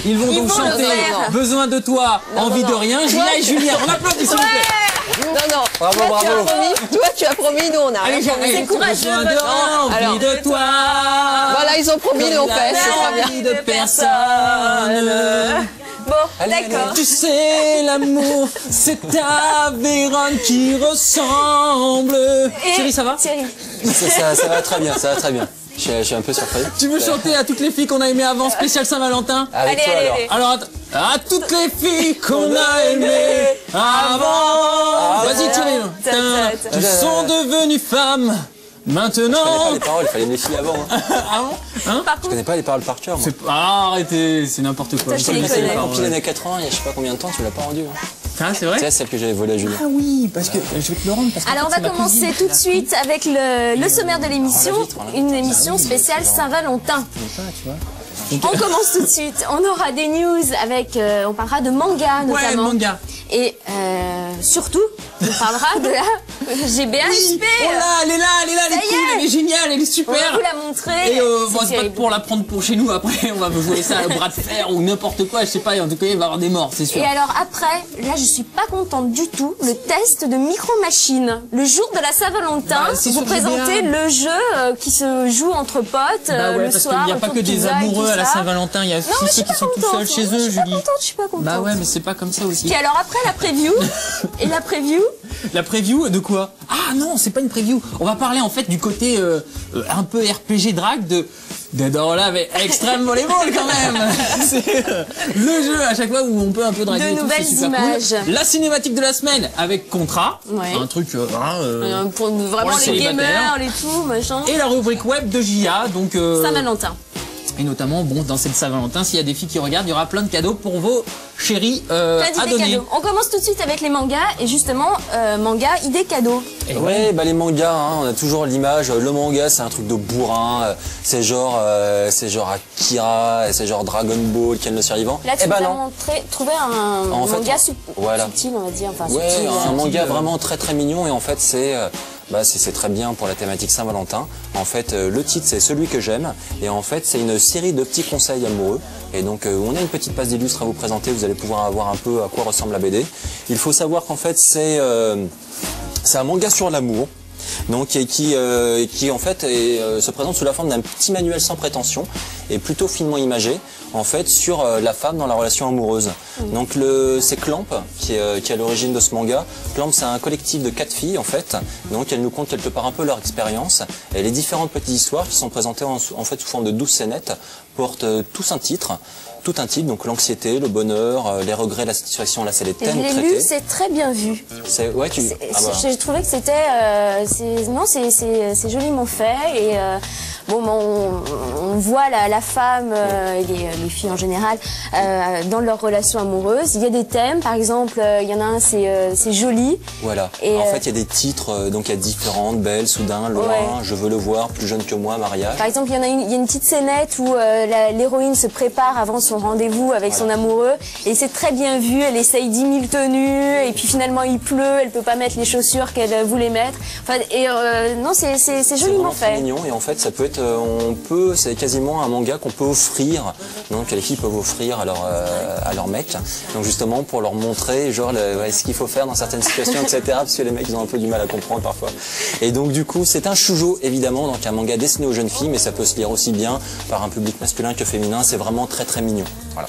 Ils vont donc chanter Besoin de toi, envie de rien, Gila et Julien. On applaudit s'il vous plaît. Non. Bravo, bravo. Toi, tu as promis, nous, on a rien promis. C'est courageux. Envie de toi. Voilà, ils ont promis, nous, on fait. C'est très bien. Envie de personne. Bon, d'accord. Tu sais, l'amour, c'est ta Vérone qui ressemble. Thierry, ça va? Thierry. Ça va très bien, ça va très bien. Je suis un peu surpris. Tu veux chanter à toutes les filles qu'on a aimées avant, spécial Saint-Valentin? Avec Allez, toi, allez, alors. allez. Alors, à toutes les filles qu'on a aimées avant. Vas-y, Thierry. Qui sont devenues femmes. Je connais Maintenant. pas les paroles, il fallait me les filer avant. Ah bon? Hein? Par Je contre, connais pas les paroles par cœur, moi. Arrêtez, c'est n'importe quoi. Toi, je les connais. Depuis les années 80, il y a je sais pas combien de temps, tu l'as pas rendu. Ah, c'est vrai? C'est celle que j'avais volée à Julien. Ah oui, parce que je vais te le rendre. Parce alors on va commencer tout de suite avec le sommaire de l'émission, une émission spéciale Saint-Valentin. On commence tout de suite. On aura des news avec, on parlera de manga notamment. Ouais, manga. Et surtout, on parlera de la GBHP. Oh là, elle est là, elle Ça est y cool, est. elle est géniale, elle est On va super. vous la montrer. Et C'est bon, c'est pas terrible. pour la prendre pour chez nous, après on va vous jouer ça au bras de fer ou n'importe quoi, je sais pas, en tout cas il va y avoir des morts, c'est sûr. Et alors après, là je suis pas contente du tout, le test de Micro Machine. Le jour de la Saint-Valentin, Bah, c'est vous sur présentez GBA. le jeu qui se joue entre potes Bah ouais, le parce soir. qu'il n'y a pas autour que de des pizza et amoureux tout à la ça. Saint-Valentin, il y a Non, mais aussi je suis ceux qui pas sont tout contente. seuls chez Je eux, suis pas Julie. contente, je suis pas contente. Bah ouais, mais c'est pas comme ça aussi. Et alors après la preview, et la preview, La preview de quoi? Ah non, c'est pas une preview. On va parler en fait du côté un peu RPG drag de dans là avec Extreme Volleyball quand même. C'est le jeu à chaque fois où on peut un peu draguer. De et tout, nouvelles c'est super images. Cool. La cinématique de la semaine avec Contra, Ouais. un truc pour vraiment les les gamers, célibataires. les tout, machin. et la rubrique web de JA, donc Saint-Valentin. et notamment bon dans cette Saint-Valentin, s'il y a des filles qui regardent, il y aura plein de cadeaux pour vos chéris à Plein d'idées donner. cadeaux. On commence tout de suite avec les mangas et justement manga idées cadeaux. Et Ouais, bah les mangas, hein, on a toujours l'image. Le manga, c'est un truc de bourrin. C'est genre Akira, c'est genre Dragon Ball, Ken le survivant. Là tu Eh nous ben as non. trouvé un En fait, manga voilà. subtil, on va dire. Enfin, Ouais, subtil, un manga subtil, vraiment très très mignon et en fait c'est très bien pour la thématique Saint-Valentin. En fait, le titre c'est Celui que j'aime et en fait c'est une série de petits conseils amoureux. Et donc on a une petite passe d'illustre à vous présenter, vous allez pouvoir avoir un peu à quoi ressemble la BD. Il faut savoir qu'en fait c'est un manga sur l'amour. Donc, et qui en fait se présente sous la forme d'un petit manuel sans prétention et plutôt finement imagé en fait sur la femme dans la relation amoureuse. Donc c'est Clamp qui est à l'origine de ce manga. Clamp, c'est un collectif de 4 filles en fait. Donc elles nous content quelque part un peu leur expérience et les différentes petites histoires qui sont présentées en fait sous forme de 12 scénettes portent tous un titre. Tout un titre, donc l'anxiété, le bonheur, les regrets, la satisfaction, là c'est les Je thèmes l'ai lu, traités. c'est très bien vu. Ouais, J'ai trouvé que c'était, c'est joliment fait et bon, on voit la femme et les filles en général dans leur relation amoureuse. Il y a des thèmes, par exemple, il y en a un, c'est joli. Voilà. Et en fait, il y a des titres, donc il y a différentes, belles, soudain, loin, Ouais. je veux le voir, plus jeune que moi, mariage. Par exemple, il y a une petite scénette où l'héroïne se prépare avant son rendez-vous avec son amoureux et c'est très bien vu. Elle essaye 10 000 tenues et puis finalement il pleut, elle peut pas mettre les chaussures qu'elle voulait mettre. Enfin, non, c'est C'est joliment vraiment très fait. mignon et en fait, ça peut être, c'est quasiment un manga qu'on peut offrir, donc que les filles peuvent offrir à leur mec. Donc justement pour leur montrer, genre, ce qu'il faut faire dans certaines situations, etc. Parce que les mecs ils ont un peu du mal à comprendre parfois. Et donc du coup, c'est un shoujo évidemment, donc un manga destiné aux jeunes filles, mais ça peut se lire aussi bien par un public masculin que féminin. C'est vraiment très très mignon. Voilà.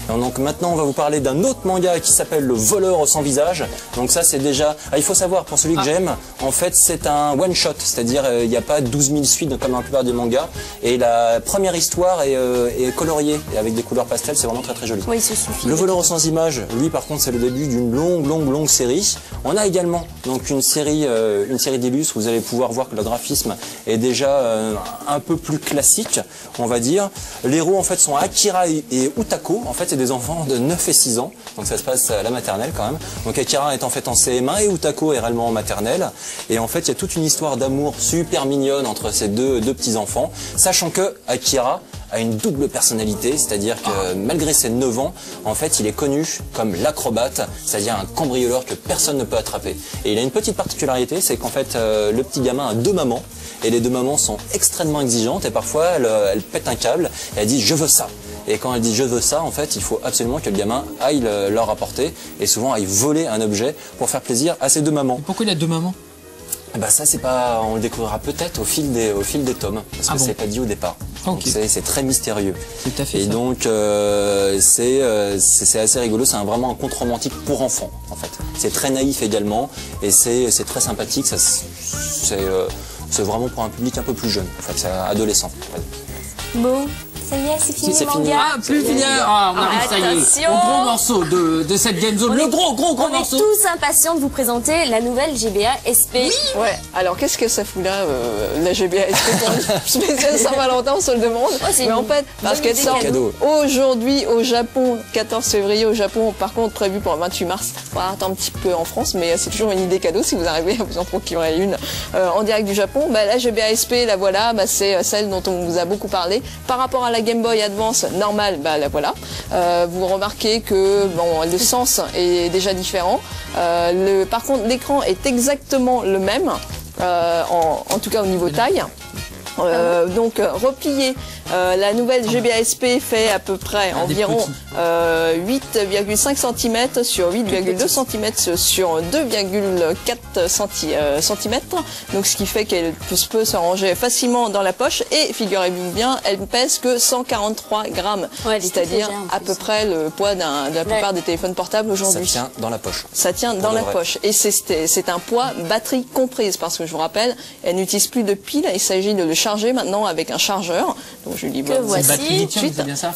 Donc maintenant on va vous parler d'un autre manga qui s'appelle Le Voleur sans visage. Donc ça c'est déjà... il faut savoir pour celui que j'aime, en fait c'est un one shot, c'est-à-dire il n'y a pas 12 000 suites comme dans la plupart des mangas. Et la première histoire est coloriée et avec des couleurs pastel, c'est vraiment très très joli. Oui, ça suffit. Le Voleur sans image, lui par contre c'est le début d'une longue série. On a également donc une série d'illustres, vous allez pouvoir voir que le graphisme est déjà un peu plus classique, on va dire. Les héros en fait sont Akira et Utako, en fait c'est des enfants de 9 et 6 ans, donc ça se passe à la maternelle quand même. Donc Akira est en fait en CM1 et Utako est réellement en maternelle. Et en fait il y a toute une histoire d'amour super mignonne entre ces deux petits enfants, sachant que Akira a une double personnalité, c'est-à-dire que malgré ses 9 ans, en fait, il est connu comme l'acrobate, c'est-à-dire un cambrioleur que personne ne peut attraper. Et il a une petite particularité, c'est qu'en fait, le petit gamin a 2 mamans, et les 2 mamans sont extrêmement exigeantes, et parfois, elle pète un câble, et elle dit « je veux ça ». Et quand elle dit je veux ça, en fait, il faut absolument que le gamin aille leur apporter et souvent aille voler un objet pour faire plaisir à ses deux mamans. Pourquoi il a deux mamans? Bah ça c'est pas, on le découvrira peut-être au fil des tomes, parce que c'est pas dit au départ. Donc c'est très mystérieux. Tout à fait. Et donc c'est assez rigolo, c'est vraiment un conte romantique pour enfants en fait. C'est très naïf également et c'est très sympathique. C'est vraiment pour un public un peu plus jeune, en fait, c'est adolescent. Bon. Ça y est, c'est fini le manga. Ah, plus fini. Ah, on arrive, ça y est, au gros morceau de cette Game Zone. Le gros morceau. On est tous impatients de vous présenter la nouvelle GBA SP. Oui. Ouais. Alors, qu'est-ce que ça fout là, la GBA SP pour une spéciale Saint-Valentin, on se le demande. Mais en fait, parce qu'elle sort aujourd'hui au Japon, 14 février au Japon, par contre prévu pour le 28 mars. On va attendre un petit peu en France, mais c'est toujours une idée cadeau si vous arrivez à vous en procurer une en direct du Japon. Bah, la GBA SP, la voilà, bah, c'est celle dont on vous a beaucoup parlé. Par rapport à la Game Boy Advance normale, bah la voilà. Vous remarquez que bon, le sens est déjà différent. Par contre, l'écran est exactement le même, en tout cas au niveau taille. Donc replié, la nouvelle GBA SP fait à peu près environ 8,5 cm sur 8,2 cm sur 2,4 cm. Donc ce qui fait qu'elle peut se ranger facilement dans la poche et figurez-vous bien, elle ne pèse que 143 grammes, c'est-à-dire à peu près le poids de la plupart des téléphones portables aujourd'hui. Ça tient dans la poche. Ça tient dans la poche et c'est un poids batterie comprise parce que je vous rappelle, elle n'utilise plus de piles, il s'agit de le charger maintenant avec un chargeur. Donc je lui dis voici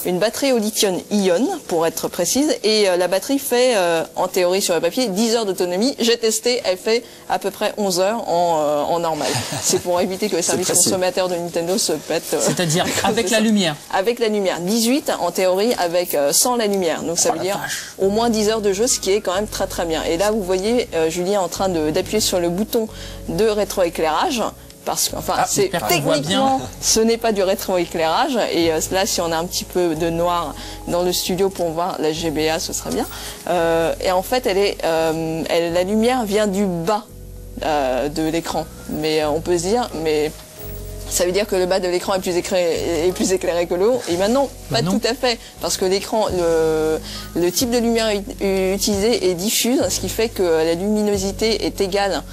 une batterie au lithium-ion pour être précise et la batterie fait en théorie sur le papier 10 heures d'autonomie. J'ai testé, elle fait à peu près 11 heures en normal. C'est pour éviter que les services consommateurs de Nintendo se pètent. C'est-à-dire avec la lumière. Avec la lumière. 18 en théorie avec sans la lumière. Donc ça veut dire au moins 10 heures de jeu, ce qui est quand même très très bien. Et là vous voyez Julien en train d'appuyer sur le bouton de rétroéclairage. Parce que, enfin, techniquement, ce n'est pas du rétroéclairage. Et là, si on a un petit peu de noir dans le studio pour voir la GBA, ce serait bien. Et en fait, la lumière vient du bas de l'écran. Mais on peut se dire, mais ça veut dire que le bas de l'écran est plus éclairé que le haut. Et maintenant, pas tout à fait, parce que l'écran, le type de lumière utilisé est diffuse, ce qui fait que la luminosité est égale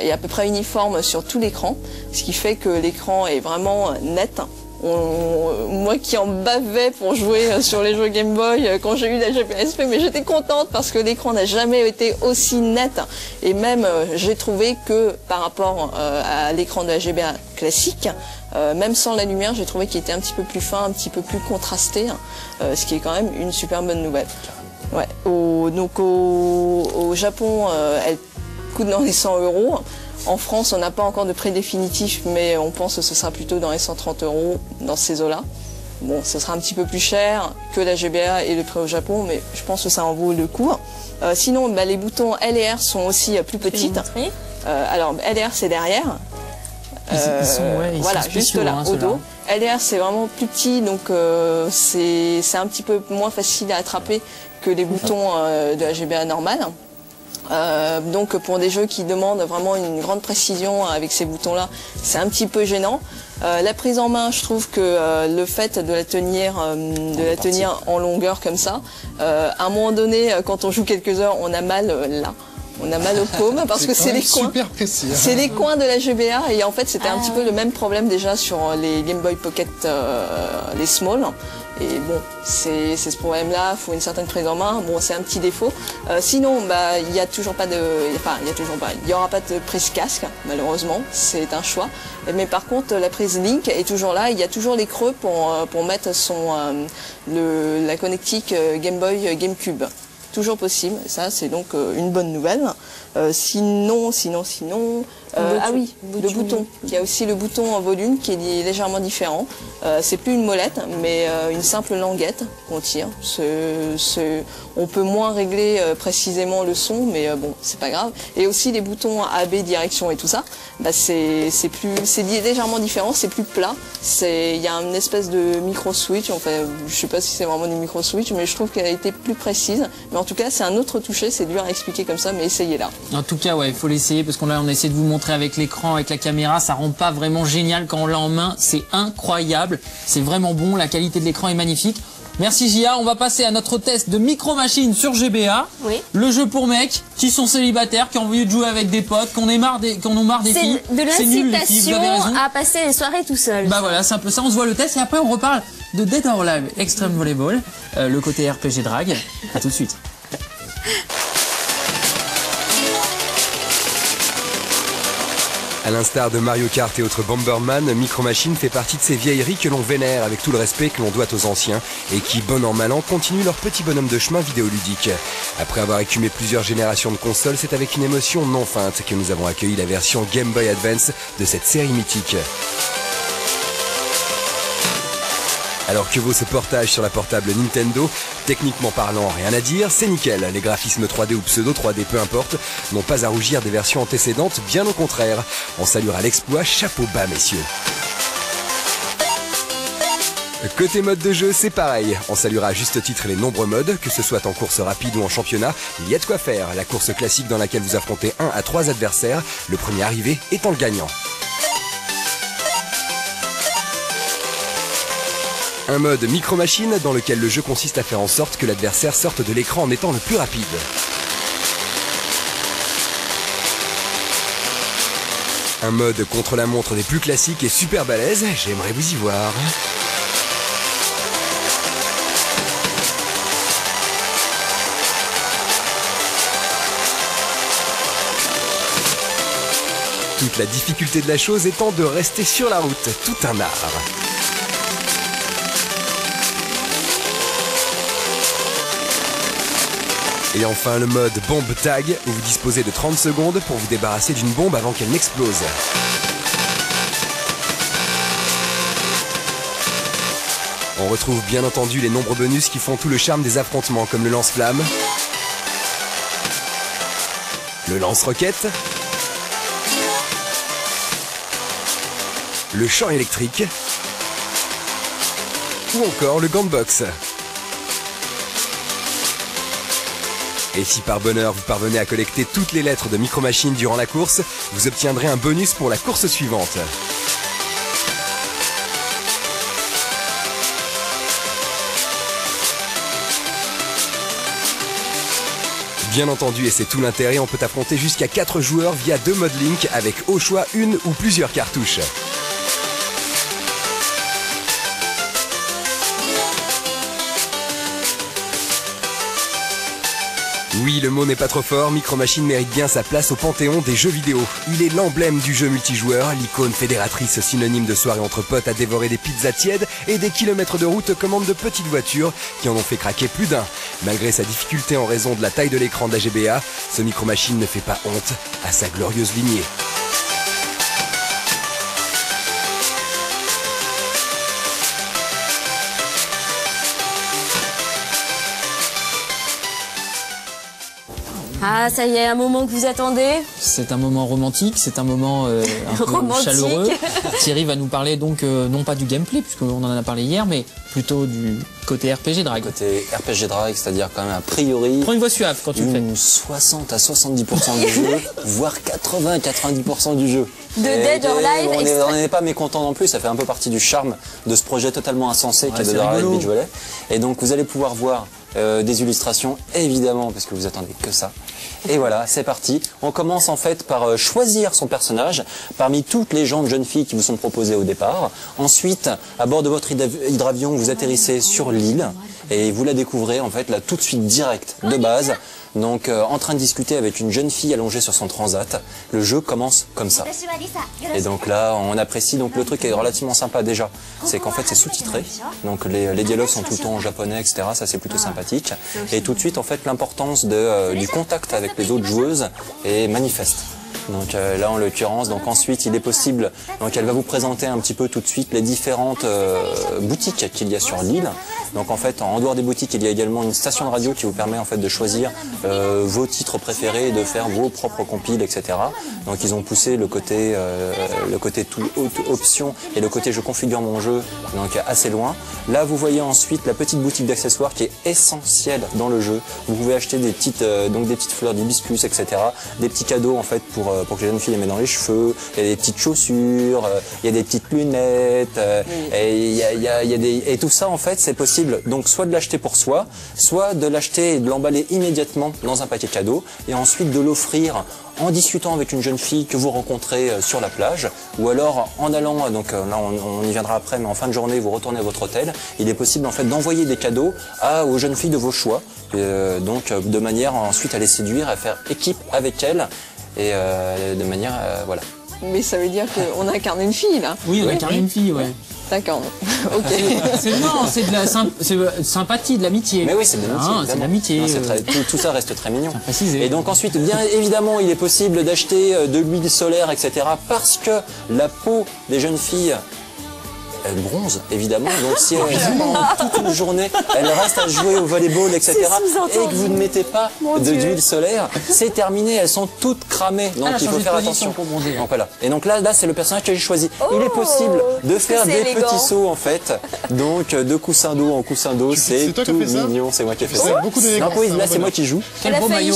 et à peu près uniforme sur tout l'écran, ce qui fait que l'écran est vraiment net. Moi qui en bavais pour jouer sur les jeux Game Boy quand j'ai eu la GBA SP, mais j'étais contente parce que l'écran n'a jamais été aussi net. Et même j'ai trouvé que par rapport à l'écran de la GBA classique, même sans la lumière, j'ai trouvé qu'il était un petit peu plus fin, un petit peu plus contrasté, ce qui est quand même une super bonne nouvelle. Ouais. Donc au Japon, elle coûte dans les 100 €. En France, on n'a pas encore de prix définitif, mais on pense que ce sera plutôt dans les 130 € dans ces eaux-là. Bon, ce sera un petit peu plus cher que la GBA et le prix au Japon, mais je pense que ça en vaut le coup. Sinon, bah, les boutons L et R sont aussi plus petites. Alors, L et R, c'est derrière. Ils voilà, sont juste là, au dos. L et R, c'est vraiment plus petit, donc c'est un petit peu moins facile à attraper que les boutons de la GBA normale. Donc pour des jeux qui demandent vraiment une grande précision avec ces boutons-là, c'est un petit peu gênant. La prise en main, je trouve que le fait de la tenir en longueur comme ça, à un moment donné, quand on joue quelques heures, on a mal là. On a mal aux paumes parce que c'est les coins. Super précis. C'est les coins de la GBA et en fait c'était un petit peu le même problème déjà sur les Game Boy Pocket, les small. Et bon, c'est ce problème-là, il faut une certaine prise en main. Bon, c'est un petit défaut. Sinon, bah, il y aura pas de prise casque, malheureusement. C'est un choix. Mais par contre, la prise Link est toujours là. Il y a toujours les creux pour mettre la connectique Game Boy GameCube. Toujours possible. Ça, c'est donc une bonne nouvelle. Sinon, ah oui, le bouton. Il y a aussi le bouton en volume qui est légèrement différent. C'est plus une molette, mais une simple languette qu'on tire. On peut moins régler précisément le son, mais bon, c'est pas grave. Et aussi les boutons AB direction et tout ça, bah, c'est légèrement différent, c'est plus plat. Il y a une espèce de micro switch. Enfin, je sais pas si c'est vraiment du micro switch, mais je trouve qu'elle a été plus précise. Mais en tout cas, c'est un autre toucher. C'est dur à expliquer comme ça, mais essayez-la. En tout cas, ouais, il faut l'essayer parce qu'on a essayé de vous montrer montrer avec l'écran, avec la caméra, ça rend pas vraiment génial quand on l'a en main. C'est incroyable, c'est vraiment bon, la qualité de l'écran est magnifique. Merci Gia, on va passer à notre test de Micro Machines sur GBA. Oui. Le jeu pour mecs qui sont célibataires, qui ont envie de jouer avec des potes, qu'on ont marre des filles. C'est de l'incitation raison. à passer les soirées tout seul. Bah voilà, c'est un peu ça, on se voit le test et après on reparle de Dead or Alive Extreme Volleyball, le côté RPG Drag. À tout de suite. À l'instar de Mario Kart et autres Bomberman, Micro Machines fait partie de ces vieilleries que l'on vénère avec tout le respect que l'on doit aux anciens et qui, bon an mal an, continuent leur petit bonhomme de chemin vidéoludique. Après avoir écumé plusieurs générations de consoles, c'est avec une émotion non feinte que nous avons accueilli la version Game Boy Advance de cette série mythique. Alors que vaut ce portage sur la portable Nintendo? Techniquement parlant, rien à dire, c'est nickel. Les graphismes 3D ou pseudo 3D, peu importe, n'ont pas à rougir des versions antécédentes, bien au contraire. On saluera l'exploit, chapeau bas messieurs. Côté mode de jeu, c'est pareil. On saluera à juste titre les nombreux modes, que ce soit en course rapide ou en championnat. Il y a de quoi faire. La course classique dans laquelle vous affrontez 1 à 3 adversaires, le premier arrivé étant le gagnant. Un mode Micro Machine dans lequel le jeu consiste à faire en sorte que l'adversaire sorte de l'écran en étant le plus rapide. Un mode contre la montre des plus classiques et super balèze, j'aimerais vous y voir. Toute la difficulté de la chose étant de rester sur la route, tout un art. Et enfin le mode bombe tag, où vous disposez de 30 secondes pour vous débarrasser d'une bombe avant qu'elle n'explose. On retrouve bien entendu les nombreux bonus qui font tout le charme des affrontements, comme le lance-flamme, le lance-roquette, le champ électrique, ou encore le gant de boxe. Et si par bonheur vous parvenez à collecter toutes les lettres de Micro Machines durant la course, vous obtiendrez un bonus pour la course suivante. Bien entendu, et c'est tout l'intérêt, on peut affronter jusqu'à 4 joueurs via 2 modes Link avec au choix une ou plusieurs cartouches. Oui, le mot n'est pas trop fort, Micro Machines mérite bien sa place au panthéon des jeux vidéo. Il est l'emblème du jeu multijoueur, l'icône fédératrice synonyme de soirée entre potes à dévorer des pizzas tièdes et des kilomètres de route aux commandes de petites voitures qui en ont fait craquer plus d'un. Malgré sa difficulté en raison de la taille de l'écran de la GBA, ce Micro Machines ne fait pas honte à sa glorieuse lignée. Ah, ça y est, un moment que vous attendez. C'est un moment romantique, c'est un moment un peu Romantique. chaleureux. Thierry va nous parler donc non pas du gameplay, puisqu'on en a parlé hier, mais plutôt du côté RPG Drag. Côté RPG Drag, c'est-à-dire quand même a priori... Prends une voix suave quand tu le fais. 60 à 70% du jeu, voire 80 à 90% du jeu. De Dead or Alive On n'est pas mécontent non plus, ça fait un peu partie du charme de ce projet totalement insensé qu'est Dead or Alive Beach Volley. Et donc vous allez pouvoir voir des illustrations, évidemment, parce que vous attendez que ça. Et voilà, c'est parti. On commence en fait par choisir son personnage parmi toutes les jeunes filles qui vous sont proposées au départ. Ensuite, à bord de votre hydravion, vous atterrissez sur l'île et vous la découvrez en fait là tout de suite direct de base. Donc en train de discuter avec une jeune fille allongée sur son transat. Le jeu commence comme ça. Et donc là, on apprécie. Donc le truc est relativement sympa déjà. C'est qu'en fait c'est sous-titré. Donc les dialogues sont tout le temps en japonais, etc. Ça c'est plutôt sympathique. Et tout de suite en fait l'importance du contact avec les autres joueuses est manifeste. Donc là en l'occurrence, donc ensuite il est possible, donc elle va vous présenter un petit peu tout de suite les différentes boutiques qu'il y a sur l'île. Donc en fait en dehors des boutiques il y a également une station de radio qui vous permet en fait de choisir vos titres préférés et de faire vos propres compiles, etc. Donc ils ont poussé le côté tout option et le côté je configure mon jeu donc assez loin. Là vous voyez ensuite la petite boutique d'accessoires qui est essentielle dans le jeu. Vous pouvez acheter des petites fleurs d'hibiscus, etc. Des petits cadeaux en fait pour pour que les jeunes filles les mettent dans les cheveux. Il y a des petites chaussures, il y a des petites lunettes, et tout ça en fait c'est possible. Donc soit de l'acheter pour soi, soit de l'acheter et de l'emballer immédiatement dans un paquet cadeau, et ensuite de l'offrir en discutant avec une jeune fille que vous rencontrez sur la plage, ou alors en allant, donc là on y viendra après, mais en fin de journée vous retournez à votre hôtel. Il est possible en fait d'envoyer des cadeaux aux jeunes filles de vos choix, donc de manière ensuite à les séduire, à faire équipe avec elles, et de manière voilà. Mais ça veut dire qu'on incarne une fille là. Oui, on incarne une fille, ouais. D'accord. Ok. C'est de la sympathie, de l'amitié. Mais oui, c'est de l'amitié. C'est de l'amitié. Tout ça reste très mignon. Précisé. Et donc ensuite, bien évidemment, il est possible d'acheter de l'huile solaire, etc. parce que la peau des jeunes filles elle bronze, évidemment. Donc si pendant toute une journée, elle reste à jouer au volleyball, etc. et que vous ne mettez pas d'huile solaire, c'est terminé. Elles sont toutes cramées. Donc il faut faire attention. Pour bronzer. Donc voilà. Et donc là c'est le personnage que j'ai choisi. Il est possible de faire des petits sauts en fait. Donc de coussin d'eau en coussin d'eau, c'est tout mignon. C'est moi qui ai fait ça. Beaucoup d'élégance. Oui, là c'est moi qui joue. Quel beau maillot.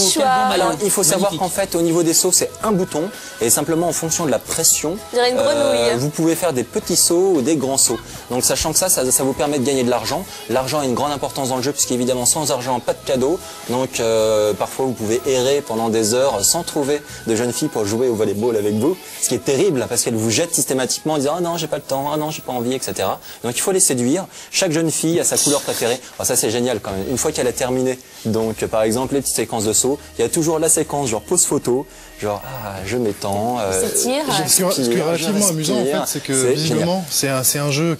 Alors il faut savoir qu'en fait au niveau des sauts c'est un bouton et simplement en fonction de la pression, vous pouvez faire des petits sauts ou des grands sauts. Donc sachant que ça vous permet de gagner de l'argent. L'argent a une grande importance dans le jeu puisqu'évidemment sans argent pas de cadeau. Donc parfois vous pouvez errer pendant des heures sans trouver de jeunes filles pour jouer au volleyball avec vous. Ce qui est terrible parce qu'elles vous jettent systématiquement en disant ah non j'ai pas le temps, ah non j'ai pas envie, etc. Donc il faut les séduire. Chaque jeune fille a sa couleur préférée. Alors, ça c'est génial quand même. Une fois qu'elle a terminé, donc par exemple les petites séquences de saut, il y a toujours la séquence genre pose photo. Genre, je m'étends. Ce qui est relativement amusant, en fait, c'est que visiblement, c'est un jeu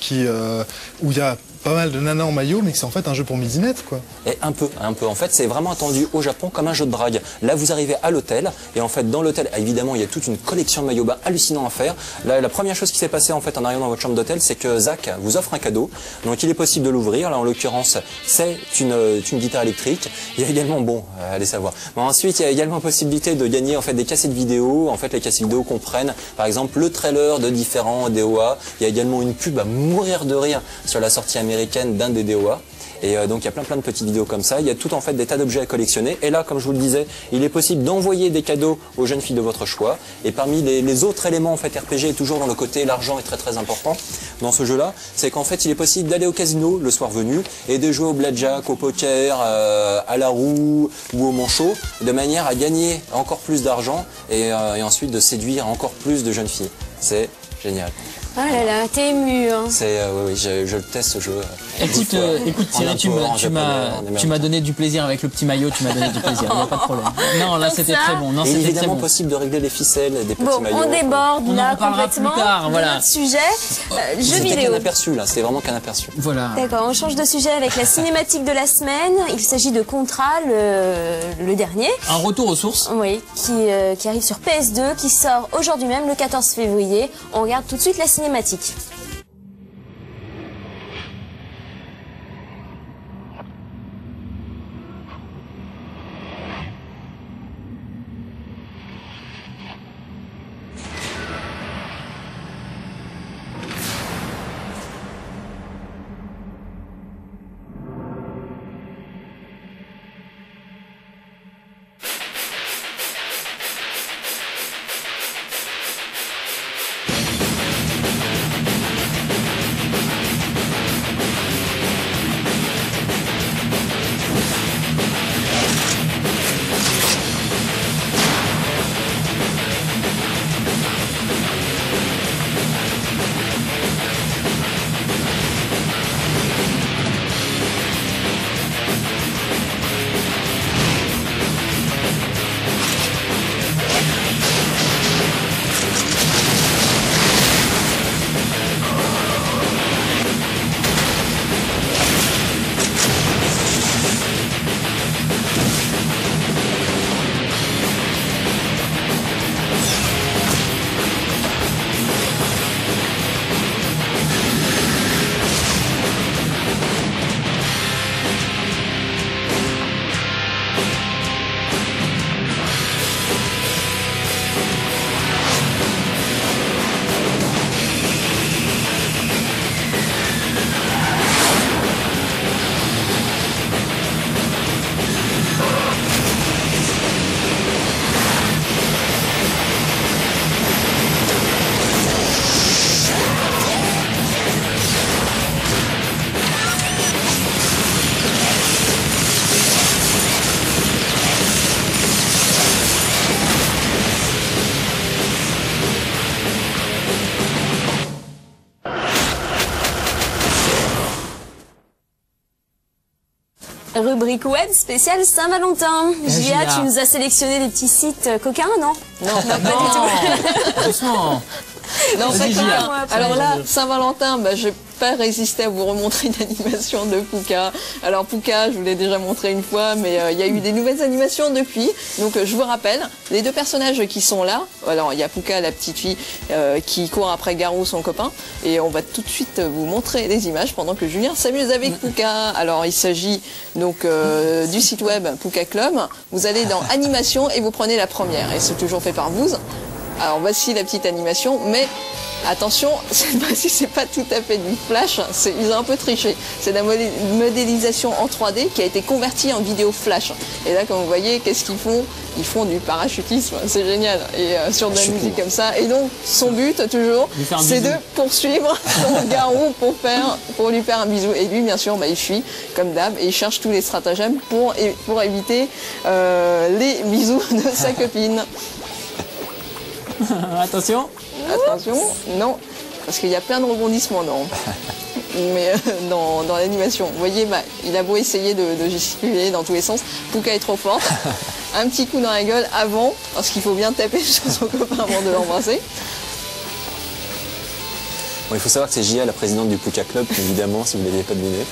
où il y a pas mal de nanas en maillot, mais que c'est en fait un jeu pour midinettes, quoi. Et un peu. En fait, c'est vraiment attendu au Japon comme un jeu de drague. Là, vous arrivez à l'hôtel, et en fait, dans l'hôtel, évidemment, il y a toute une collection de maillots bas hallucinants à faire. Là, la première chose qui s'est passée, en fait, en arrivant dans votre chambre d'hôtel, c'est que Zach vous offre un cadeau. Donc, il est possible de l'ouvrir. Là, en l'occurrence, c'est une guitare électrique. Il y a également, allez savoir. Bon, ensuite, il y a également possibilité de gagner, en fait, des cassettes vidéo. En fait, les cassettes vidéo comprennent, par exemple, le trailer de différents DOA. Il y a également une pub à mourir de rire sur la sortie américaine d'un des DOA. Et donc il y a plein de petites vidéos comme ça. Il y a tout en fait des tas d'objets à collectionner. Et là, comme je vous le disais, il est possible d'envoyer des cadeaux aux jeunes filles de votre choix. Et parmi les autres éléments en fait RPG, toujours dans le côté l'argent est très important dans ce jeu-là, c'est qu'en fait il est possible d'aller au casino le soir venu et de jouer au blackjack, au poker, à la roue ou au manchot, de manière à gagner encore plus d'argent et ensuite de séduire encore plus de jeunes filles. C'est génial. Ah là là, t'es ému. Hein. Oui, je le teste ce jeu. Écoute Thierry, tu m'as donné du plaisir avec le petit maillot, tu m'as donné du plaisir, il n'y a pas de problème. Non, là c'était très bon. Non, il est évidemment bon. possible de régler les ficelles des petits maillots. On déborde on là en parlera complètement plus tard, voilà. de notre sujet. Jeux vidéo. C'était qu'un aperçu là, c'était vraiment qu'un aperçu. Voilà. D'accord, on change de sujet avec la cinématique de la semaine. Il s'agit de Contra, le dernier. Un retour aux sources. Oui, qui arrive sur PS2, qui sort aujourd'hui même, le 14 février. On regarde tout de suite la cinématique. Rubrique web spéciale Saint-Valentin. Gia, tu nous as sélectionné des petits sites coquins, non? Non, pas du tout. Doucement. Non, pas du tout. Alors là, Saint-Valentin, bah, je vais pas résister à vous remontrer une animation de Pouka. Alors Pouka, je vous l'ai déjà montré une fois, mais il y a eu des nouvelles animations depuis. Donc je vous rappelle, les deux personnages qui sont là, alors il y a Pouka, la petite fille qui court après Garou, son copain, et on va tout de suite vous montrer les images pendant que Julien s'amuse avec Pouka. Alors il s'agit donc du site web Pouka Club. Vous allez dans animation et vous prenez la première, et c'est toujours fait par vous. Alors voici la petite animation, mais attention, cette fois-ci c'est pas tout à fait du flash, ils ont un peu triché. C'est de la modélisation en 3D qui a été convertie en vidéo flash. Et là, comme vous voyez, qu'est-ce qu'ils font? Ils font du parachutisme, c'est génial. Et sur de la musique comme ça. Et donc, son but toujours, c'est de poursuivre son Garou pour lui faire un bisou. Et lui, bien sûr, bah, il fuit comme d'hab et il cherche tous les stratagèmes pour éviter les bisous de sa copine. Attention. Attention, non, parce qu'il y a plein de rebondissements mais dans l'animation. Vous voyez, bah, il a beau essayer de gesticuler dans tous les sens, Pouka est trop forte. Un petit coup dans la gueule avant, parce qu'il faut bien taper sur son copain avant de l'embrasser. Bon, il faut savoir que c'est Gia, la présidente du Pouka Club, évidemment, si vous ne l'aviez pas deviné.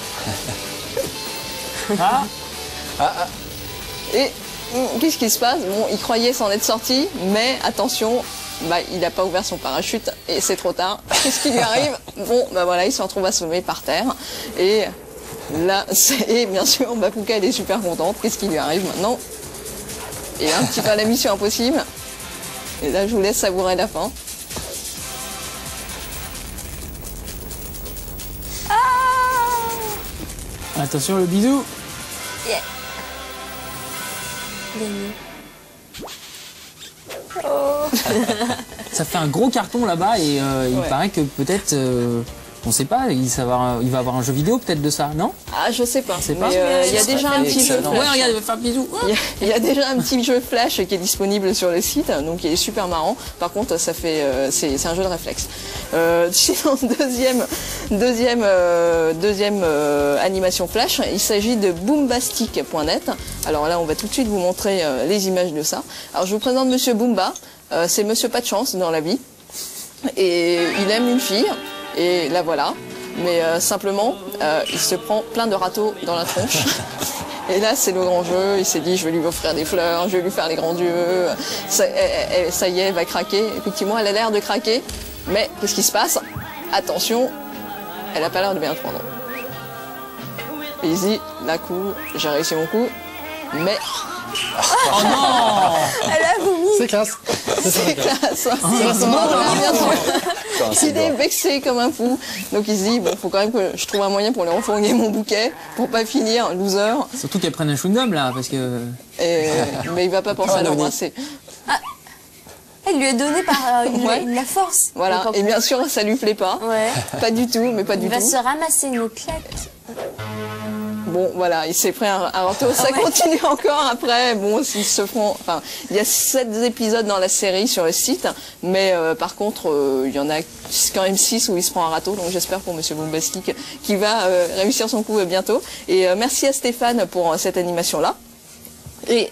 Et qu'est-ce qui se passe? Bon, il croyait s'en être sorti, mais attention, bah, il n'a pas ouvert son parachute et c'est trop tard. Qu'est-ce qui lui arrive? Bon, bah voilà, il se retrouve assommé par terre. Et là, bien sûr, bah, Pouka, elle est super contente. Qu'est-ce qui lui arrive maintenant? Et un petit peu à la mission impossible. Et là, je vous laisse savourer la fin. Attention, le bisou. Yeah. Oh. Ça fait un gros carton là-bas et il paraît que peut-être, on sait pas, il va avoir un jeu vidéo peut-être de ça, non? Ah, je sais pas. C'est Mais il y a déjà un petit jeu. Ouais, regarde, il va faire un bisou. Il y a déjà un petit jeu Flash qui est disponible sur le site, donc il est super marrant. Par contre, ça fait, c'est un jeu de réflexe. Sinon, deuxième animation Flash, il s'agit de Boombastic.net. Alors là, on va tout de suite vous montrer les images de ça. Alors, je vous présente Monsieur Boomba. C'est Monsieur Pas de chance dans la vie. Et il aime une fille. Et la voilà. Mais simplement, il se prend plein de râteaux dans la tronche. Et là, c'est le grand jeu. Il s'est dit, je vais lui offrir des fleurs, je vais lui faire les grands yeux. Ça y est, elle va craquer. Effectivement, elle a l'air de craquer. Mais qu'est-ce qui se passe? Attention, elle n'a pas l'air de bien prendre. Et il se dit, d'un coup, j'ai réussi mon coup. Mais... Oh non! Elle a vomi. C'est classe. C'est classe. Il est vexé comme un fou. Donc il se dit, bon, faut quand même que je trouve un moyen pour lui refourguer mon bouquet, pour pas finir loser. Surtout qu'elle prenne un chewing-gum là, parce que... Mais il va pas penser à l'embrasser. Ah, elle lui a donné par la force. Voilà, et bien sûr, ça lui plaît pas. Ouais. Pas du tout, mais pas du tout. Il va se ramasser une claque. Bon, voilà, il s'est pris un râteau. Ça continue encore après. Bon, ils se font... Enfin, il y a 7 épisodes dans la série sur le site, mais par contre, il y en a quand même 6 où il se prend un râteau. Donc j'espère pour Monsieur Boombastic qui va réussir son coup bientôt. Et merci à Stéphane pour cette animation-là. Et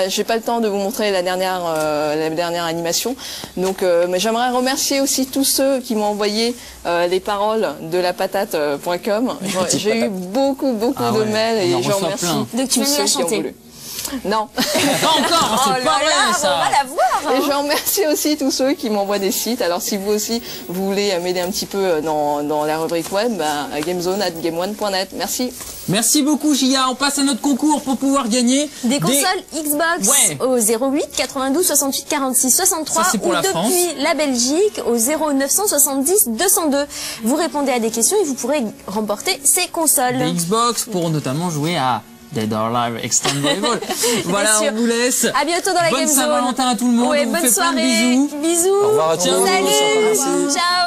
j'ai pas le temps de vous montrer la dernière animation. Donc, mais j'aimerais remercier aussi tous ceux qui m'ont envoyé les paroles de lapatate.com. J'ai eu beaucoup de mails et je remercie tous ceux qui ont voulu. Non. Pas encore, c'est pas vrai ça. On va la voir. Et je remercie aussi tous ceux qui m'envoient des sites. Alors si vous aussi, vous voulez m'aider un petit peu dans la rubrique web, gamezone@gameone.net. Merci. Merci beaucoup Gia, on passe à notre concours pour pouvoir gagner des consoles Xbox au 08 92 68 46 63 ça, pour ou la depuis France. La Belgique au 0970 202. Vous répondez à des questions et vous pourrez remporter ces consoles. Des Xbox pour notamment jouer à Dead or Alive Extreme Volleyball. Voilà, on vous laisse. À bientôt dans la Game Zone. Bonne Saint-Valentin à tout le monde. Ouais, on vous bonne fait soirée. plein de bisous. Bisous. Au revoir à tous. Salut. Ciao.